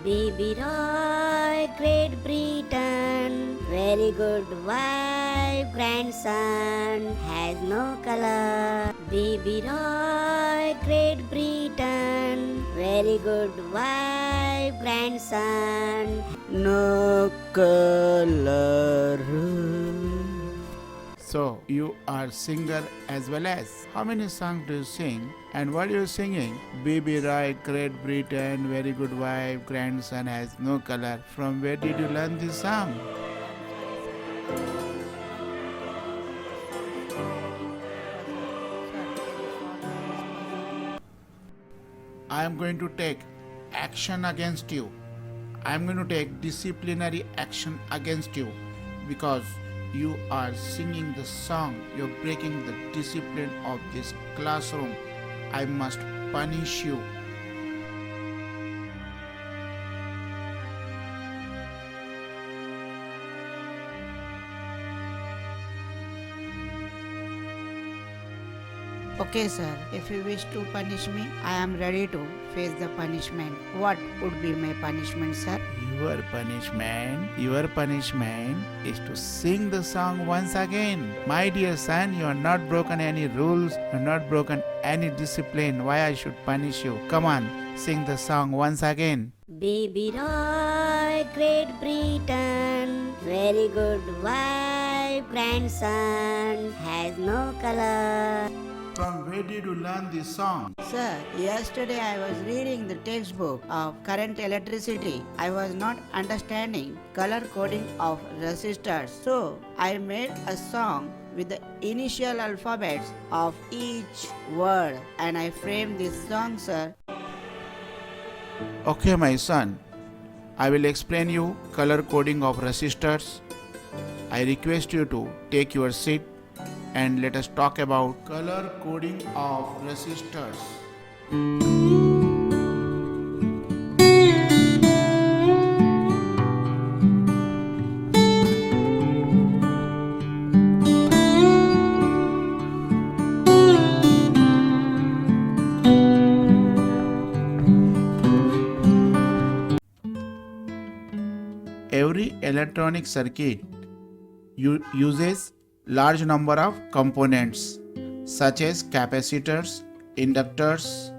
Baby Roy, Great Britain, very good wife, grandson, has no color. Baby Roy, Great Britain, very good wife, grandson, no color. So, you are singer as well as. How many songs do you sing? And what are you singing? Baby Roy, Great Britain, very good wife, grandson has no color. From where did you learn this song? I am going to take action against you. I am going to take disciplinary action against you because you are singing the song. You're breaking the discipline of this classroom. I must punish you. Okay, sir. If you wish to punish me, I am ready to face the punishment. What would be my punishment, sir? Your punishment is to sing the song once again. My dear son, you are not broken any rules, you are not broken any discipline. Why I should punish you? Come on, sing the song once again. Baby Roy, Great Britain, very good wife, grandson, has no color. From where did you learn this song? Sir, yesterday I was reading the textbook of current electricity. I was not understanding color coding of resistors. So I made a song with the initial alphabets of each word and I framed this song, sir. Okay, my son. I will explain you color coding of resistors. I request you to take your seat and let us talk about color coding of resistors. Every electronic circuit uses large number of components such as capacitors, inductors,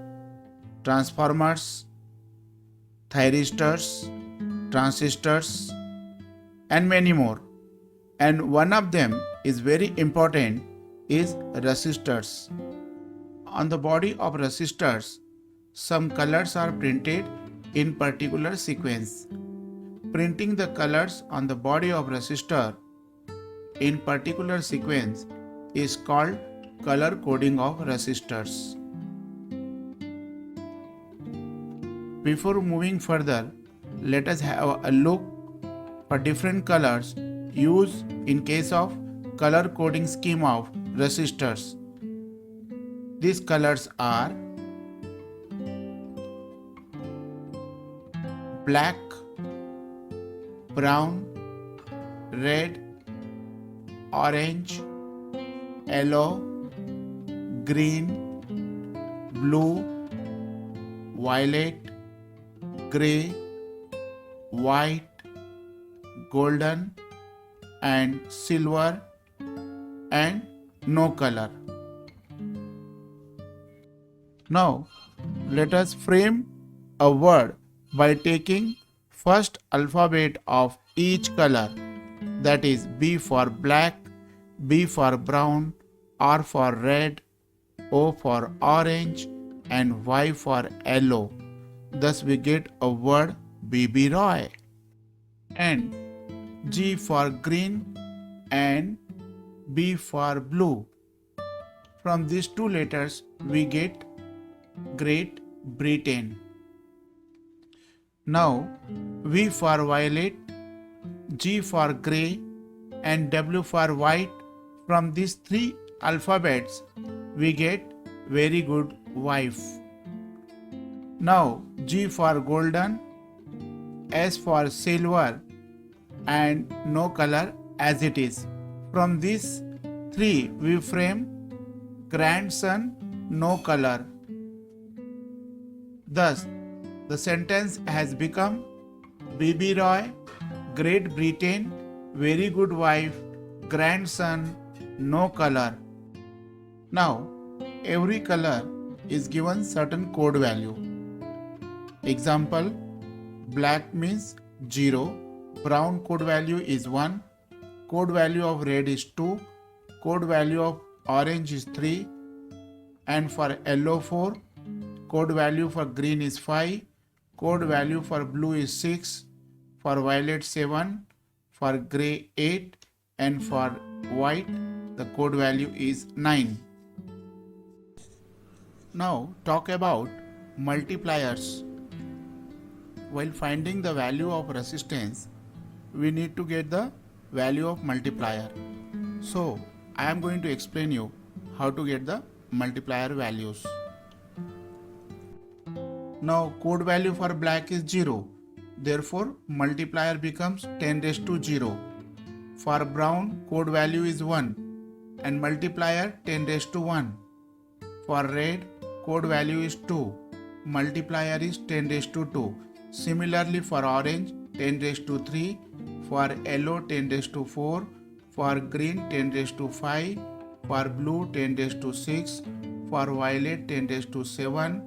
transformers, thyristors, transistors, and many more. And one of them is very important is resistors. On the body of resistors, some colors are printed in particular sequence. Printing the colors on the body of resistor in particular sequence is called color coding of resistors. Before moving further, let us have a look for different colors used in case of color coding scheme of resistors. These colors are black, brown, red, orange, yellow, green, blue, violet, grey, white, golden, and silver, and no color. Now, let us frame a word by taking first alphabet of each color, that is B for black, B for brown, R for red, O for orange, and Y for yellow. Thus we get a word Baby Roy. And G for green and B for blue. From these two letters we get Great Britain. Now V for violet, G for grey, and W for white. From these three alphabets we get very good wife. Now G for golden, S for silver, and no color as it is. From these three we frame grandson, no color. Thus the sentence has become BB Roy, Great Britain, very good wife, grandson, no color. Now, every color is given certain code value. Example, black means 0, brown code value is 1, code value of red is 2, code value of orange is 3, and for yellow 4, code value for green is 5, code value for blue is 6, for violet 7, for grey 8, and for white the code value is 9. Now talk about multipliers. While finding the value of resistance, we need to get the value of multiplier. So I am going to explain you how to get the multiplier values. Now code value for black is 0. Therefore multiplier becomes 10 raised to 0. For brown code value is 1 and multiplier 10 raised to 1. For red code value is 2. Multiplier is 10 raised to 2. Similarly for orange 10 raised to 3. For yellow 10 raised to 4. For green 10 raised to 5. For blue 10 raised to 6. For violet 10 raised to 7.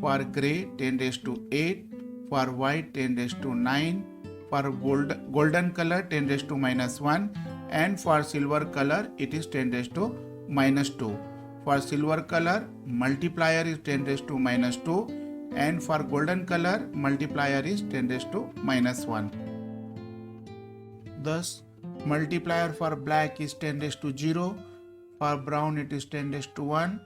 For grey 10 raised to 8. For white 10 raised to 9. For golden color 10 raised to minus 1. And for silver color it is 10 raised to minus 2. For silver color multiplier is 10 raised to minus 2. And for golden color multiplier is 10 raised to minus 1. Thus multiplier for black is 10 raised to 0. For brown it is 10 raised to 1.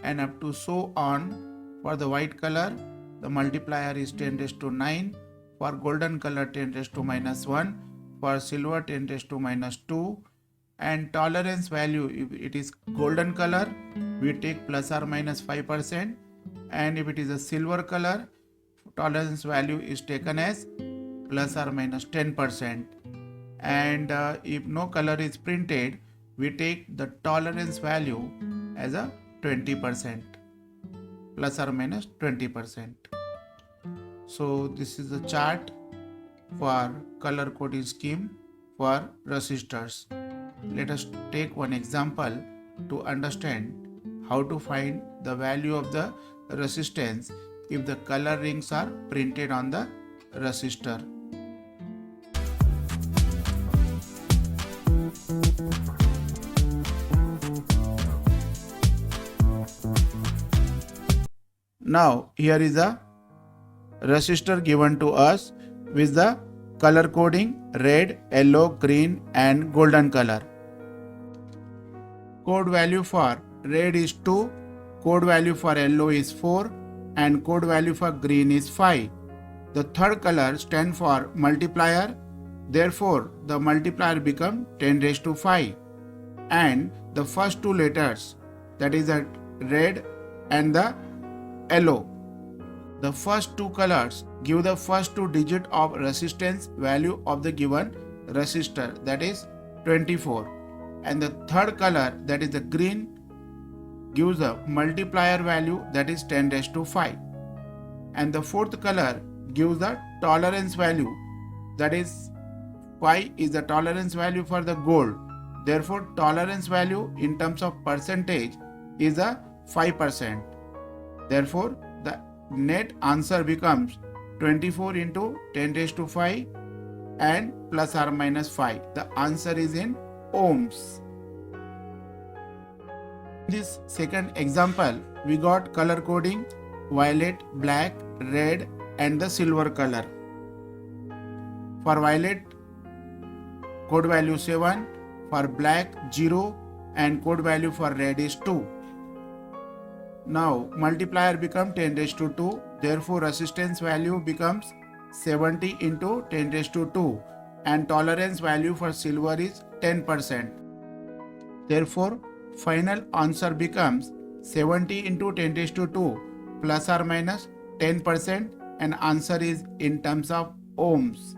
And up to so on. For the white color, the multiplier is 10 raised to 9. For golden color, 10 raised to minus 1. For silver, 10 raised to minus 2. And tolerance value, if it is golden color, we take plus or minus 5%. And if it is a silver color, tolerance value is taken as plus or minus 10%. And if no color is printed, we take the tolerance value as a 20%. Plus or minus 20%. So this is the chart for color coding scheme for resistors. Let us take one example to understand how to find the value of the resistance if the color rings are printed on the resistor. Now here is a resistor given to us with the color coding red, yellow, green and golden color. Code value for red is 2, code value for yellow is 4 and code value for green is 5. The third color stands for multiplier, therefore the multiplier becomes 10 raised to 5 and the first two letters, that is the red and the yellow. The first two colors give the first two digit of resistance value of the given resistor, that is 24. And the third color, that is the green, gives the multiplier value, that is 10 raised to 5. And the fourth color gives the tolerance value, that is 5 is the tolerance value for the gold. Therefore tolerance value in terms of percentage is a 5%. Therefore the net answer becomes 24 into 10 raised to 5 and plus or minus 5. The answer is in ohms. In this second example, we got color coding violet, black, red and the silver color. For violet, code value 7, for black 0 and code value for red is 2. Now multiplier becomes 10 raised to 2, therefore resistance value becomes 70 into 10 raised to 2 and tolerance value for silver is 10%. Therefore final answer becomes 70 into 10 raised to 2 plus or minus 10% and answer is in terms of ohms.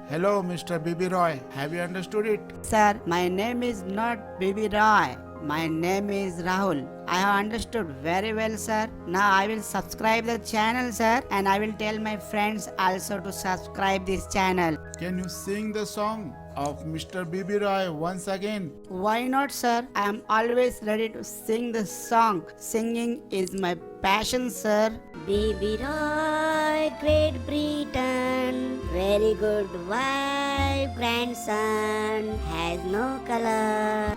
Hello Mr. BB Roy, have you understood it? Sir, my name is not BB Roy. My name is Rahul. I have understood very well, sir. Now I will subscribe the channel, sir, and I will tell my friends also to subscribe this channel. Can you sing the song of Mr. BB Roy once again? Why not, sir? I am always ready to sing the song. Singing is my passion, sir. Baby Roy, Great Britain, very good wife, grandson, has no color.